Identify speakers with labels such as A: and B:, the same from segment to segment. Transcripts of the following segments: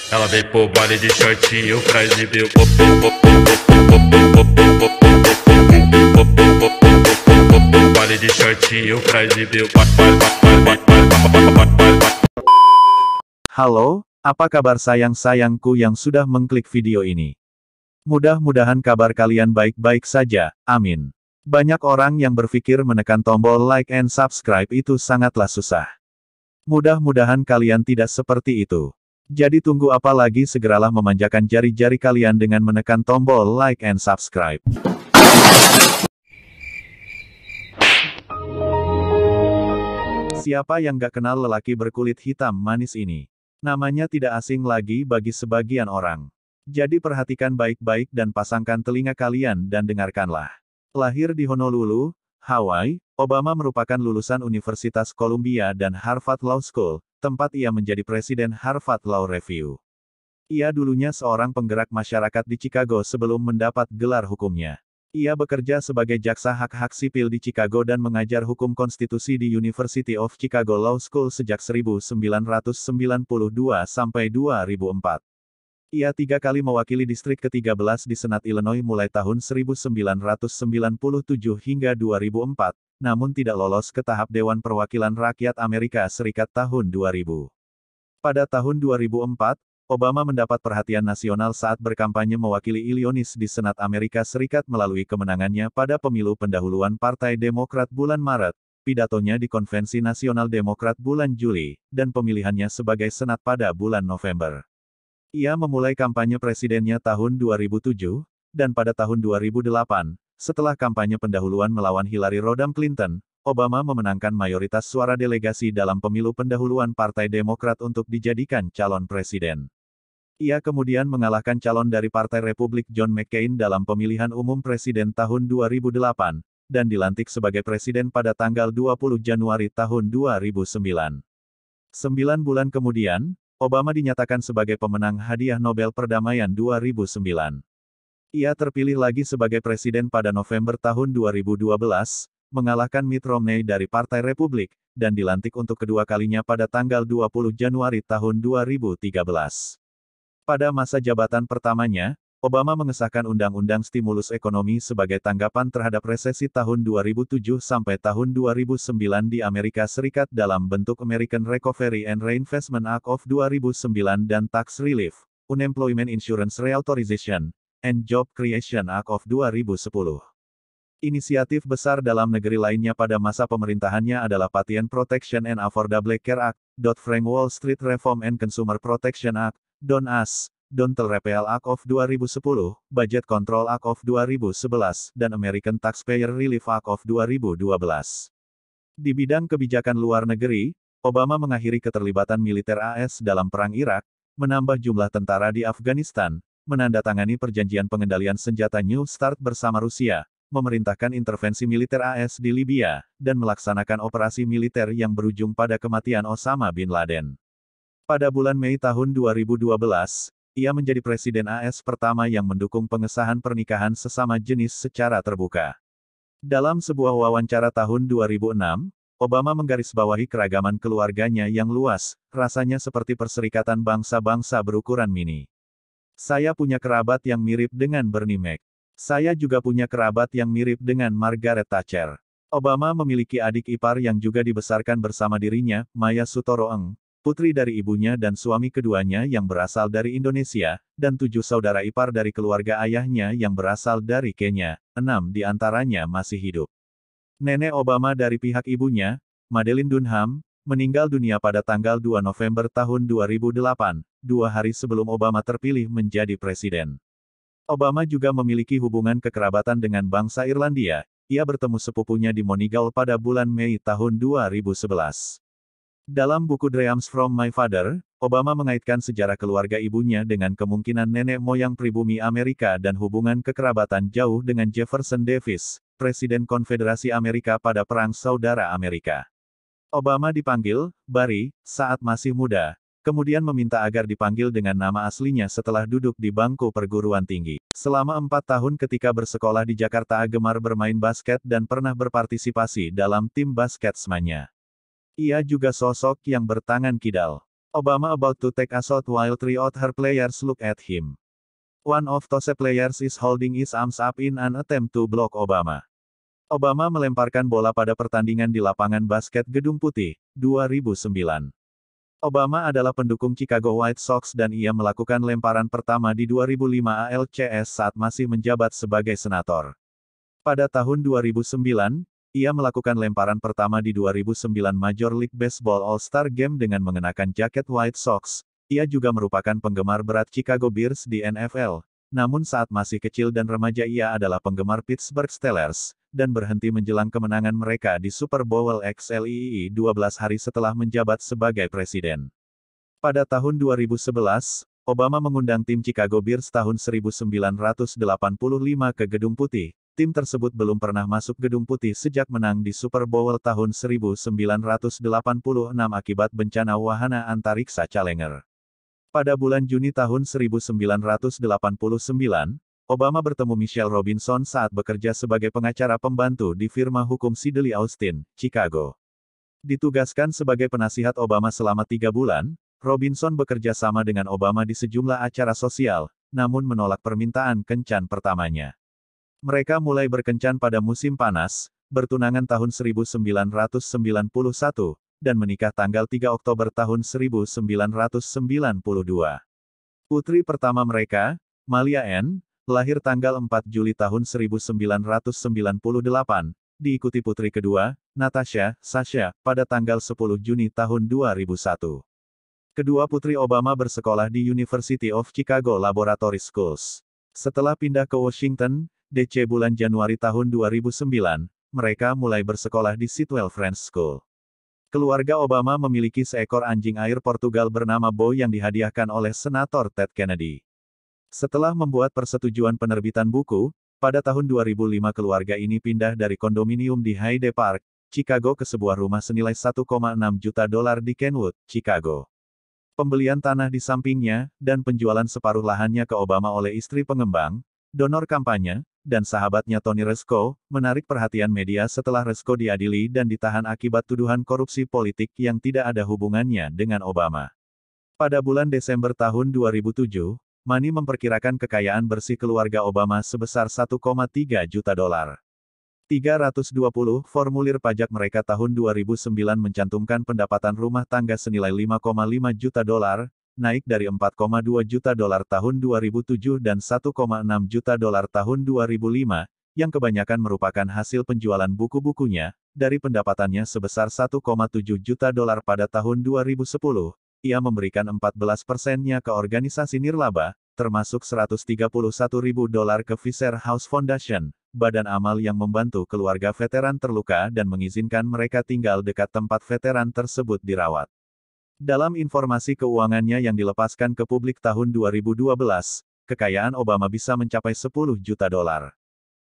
A: Ela veio pro baile de shortinho pra exibir o baile de shortinho pra exibir o
B: Halo, apa kabar sayang-sayangku yang sudah mengklik video ini? Mudah-mudahan kabar kalian baik-baik saja, amin. Banyak orang yang berpikir menekan tombol like and subscribe itu sangatlah susah. Mudah-mudahan kalian tidak seperti itu. Jadi tunggu apa lagi, segeralah memanjakan jari-jari kalian dengan menekan tombol like and subscribe. Siapa yang gak kenal lelaki berkulit hitam manis ini? Namanya tidak asing lagi bagi sebagian orang. Jadi perhatikan baik-baik dan pasangkan telinga kalian dan dengarkanlah. Lahir di Honolulu, Hawaii, Obama merupakan lulusan Universitas Columbia dan Harvard Law School, tempat ia menjadi presiden Harvard Law Review. Ia dulunya seorang penggerak masyarakat di Chicago sebelum mendapat gelar hukumnya. Ia bekerja sebagai jaksa hak-hak sipil di Chicago dan mengajar hukum konstitusi di University of Chicago Law School sejak 1992 sampai 2004. Ia 3 kali mewakili distrik ke-13 di Senat Illinois mulai tahun 1997 hingga 2004, namun tidak lolos ke tahap Dewan Perwakilan Rakyat Amerika Serikat tahun 2000. Pada tahun 2004, Obama mendapat perhatian nasional saat berkampanye mewakili Illinois di Senat Amerika Serikat melalui kemenangannya pada pemilu pendahuluan Partai Demokrat bulan Maret, pidatonya di Konvensi Nasional Demokrat bulan Juli, dan pemilihannya sebagai Senat pada bulan November. Ia memulai kampanye presidennya tahun 2007, dan pada tahun 2008, setelah kampanye pendahuluan melawan Hillary Rodham Clinton, Obama memenangkan mayoritas suara delegasi dalam pemilu pendahuluan Partai Demokrat untuk dijadikan calon presiden. Ia kemudian mengalahkan calon dari Partai Republik John McCain dalam pemilihan umum presiden tahun 2008, dan dilantik sebagai presiden pada tanggal 20 Januari tahun 2009. 9 bulan kemudian, Obama dinyatakan sebagai pemenang Hadiah Nobel Perdamaian 2009. Ia terpilih lagi sebagai presiden pada November tahun 2012, mengalahkan Mitt Romney dari Partai Republik, dan dilantik untuk kedua kalinya pada tanggal 20 Januari tahun 2013. Pada masa jabatan pertamanya, Obama mengesahkan Undang-Undang Stimulus Ekonomi sebagai tanggapan terhadap resesi tahun 2007 sampai tahun 2009 di Amerika Serikat dalam bentuk American Recovery and Reinvestment Act of 2009 dan Tax Relief, Unemployment Insurance Reauthorization, and Job Creation Act of 2010. Inisiatif besar dalam negeri lainnya pada masa pemerintahannya adalah Patent Protection and Affordable Care Act, Dodd-Frank Wall Street Reform and Consumer Protection Act, DONAS, Don'Tell Repeal Act of 2010, Budget Control Act of 2011, dan American Taxpayer Relief Act of 2012. Di bidang kebijakan luar negeri, Obama mengakhiri keterlibatan militer AS dalam Perang Irak, menambah jumlah tentara di Afghanistan, menandatangani perjanjian pengendalian senjata New START bersama Rusia, memerintahkan intervensi militer AS di Libya, dan melaksanakan operasi militer yang berujung pada kematian Osama bin Laden. Pada bulan Mei tahun 2012, ia menjadi presiden AS pertama yang mendukung pengesahan pernikahan sesama jenis secara terbuka. Dalam sebuah wawancara tahun 2006, Obama menggarisbawahi keragaman keluarganya yang luas, rasanya seperti perserikatan bangsa-bangsa berukuran mini. Saya punya kerabat yang mirip dengan Bernie Mac. Saya juga punya kerabat yang mirip dengan Margaret Thatcher. Obama memiliki adik ipar yang juga dibesarkan bersama dirinya, Maya Sutoro Eng, putri dari ibunya dan suami keduanya yang berasal dari Indonesia, dan 7 saudara ipar dari keluarga ayahnya yang berasal dari Kenya, 6 di antaranya masih hidup. Nenek Obama dari pihak ibunya, Madeline Dunham, meninggal dunia pada tanggal 2 November tahun 2008, 2 hari sebelum Obama terpilih menjadi presiden. Obama juga memiliki hubungan kekerabatan dengan bangsa Irlandia, ia bertemu sepupunya di Moneygall pada bulan Mei tahun 2011. Dalam buku Dreams from My Father, Obama mengaitkan sejarah keluarga ibunya dengan kemungkinan nenek moyang pribumi Amerika dan hubungan kekerabatan jauh dengan Jefferson Davis, Presiden Konfederasi Amerika pada Perang Saudara Amerika. Obama dipanggil Barry saat masih muda, kemudian meminta agar dipanggil dengan nama aslinya setelah duduk di bangku perguruan tinggi. Selama 4 tahun ketika bersekolah di Jakarta, gemar bermain basket dan pernah berpartisipasi dalam tim basketmania. Ia juga sosok yang bertangan kidal. Obama about to take a shot while three other players look at him. One of those players is holding his arms up in an attempt to block Obama. Obama melemparkan bola pada pertandingan di lapangan basket Gedung Putih, 2009. Obama adalah pendukung Chicago White Sox dan ia melakukan lemparan pertama di 2005 ALCS saat masih menjabat sebagai senator. Pada tahun 2009, ia melakukan lemparan pertama di 2009 Major League Baseball All-Star Game dengan mengenakan jaket White Sox. Ia juga merupakan penggemar berat Chicago Bears di NFL. Namun saat masih kecil dan remaja ia adalah penggemar Pittsburgh Steelers, dan berhenti menjelang kemenangan mereka di Super Bowl XLII 12 hari setelah menjabat sebagai presiden. Pada tahun 2011, Obama mengundang tim Chicago Bears tahun 1985 ke Gedung Putih. Tim tersebut belum pernah masuk Gedung Putih sejak menang di Super Bowl tahun 1986 akibat bencana wahana antariksa Challenger. Pada bulan Juni tahun 1989, Obama bertemu Michelle Robinson saat bekerja sebagai pengacara pembantu di firma hukum Sidley Austin, Chicago. Ditugaskan sebagai penasihat Obama selama 3 bulan, Robinson bekerja sama dengan Obama di sejumlah acara sosial, namun menolak permintaan kencan pertamanya. Mereka mulai berkencan pada musim panas, bertunangan tahun 1991, dan menikah tanggal 3 Oktober tahun 1992. Putri pertama mereka, Malia Ann, lahir tanggal 4 Juli tahun 1998, diikuti putri kedua, Natasha, Sasha, pada tanggal 10 Juni tahun 2001. Kedua putri Obama bersekolah di University of Chicago Laboratory Schools. Setelah pindah ke Washington, DC bulan Januari tahun 2009, mereka mulai bersekolah di Sitwell Friends School. Keluarga Obama memiliki seekor anjing air Portugal bernama Bo yang dihadiahkan oleh Senator Ted Kennedy. Setelah membuat persetujuan penerbitan buku, pada tahun 2005 keluarga ini pindah dari kondominium di Hyde Park, Chicago ke sebuah rumah senilai $1,6 juta di Kenwood, Chicago. Pembelian tanah di sampingnya, dan penjualan separuh lahannya ke Obama oleh istri pengembang, donor kampanye, dan sahabatnya Tony Rezko, menarik perhatian media setelah Rezko diadili dan ditahan akibat tuduhan korupsi politik yang tidak ada hubungannya dengan Obama. Pada bulan Desember tahun 2007, Money memperkirakan kekayaan bersih keluarga Obama sebesar $1,3 juta. 320 formulir pajak mereka tahun 2009 mencantumkan pendapatan rumah tangga senilai $5,5 juta, naik dari $4,2 juta tahun 2007 dan $1,6 juta tahun 2005, yang kebanyakan merupakan hasil penjualan buku-bukunya, dari pendapatannya sebesar $1,7 juta pada tahun 2010, ia memberikan 14%-nya ke organisasi nirlaba, termasuk $131.000 ke Fisher House Foundation, badan amal yang membantu keluarga veteran terluka dan mengizinkan mereka tinggal dekat tempat veteran tersebut dirawat. Dalam informasi keuangannya yang dilepaskan ke publik tahun 2012, kekayaan Obama bisa mencapai $10 juta.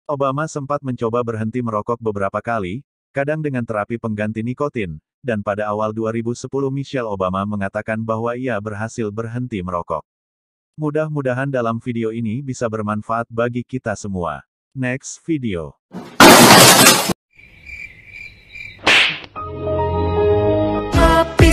B: Obama sempat mencoba berhenti merokok beberapa kali, kadang dengan terapi pengganti nikotin, dan pada awal 2010 Michelle Obama mengatakan bahwa ia berhasil berhenti merokok. Mudah-mudahan dalam video ini bisa bermanfaat bagi kita semua. Next video.
C: Tapi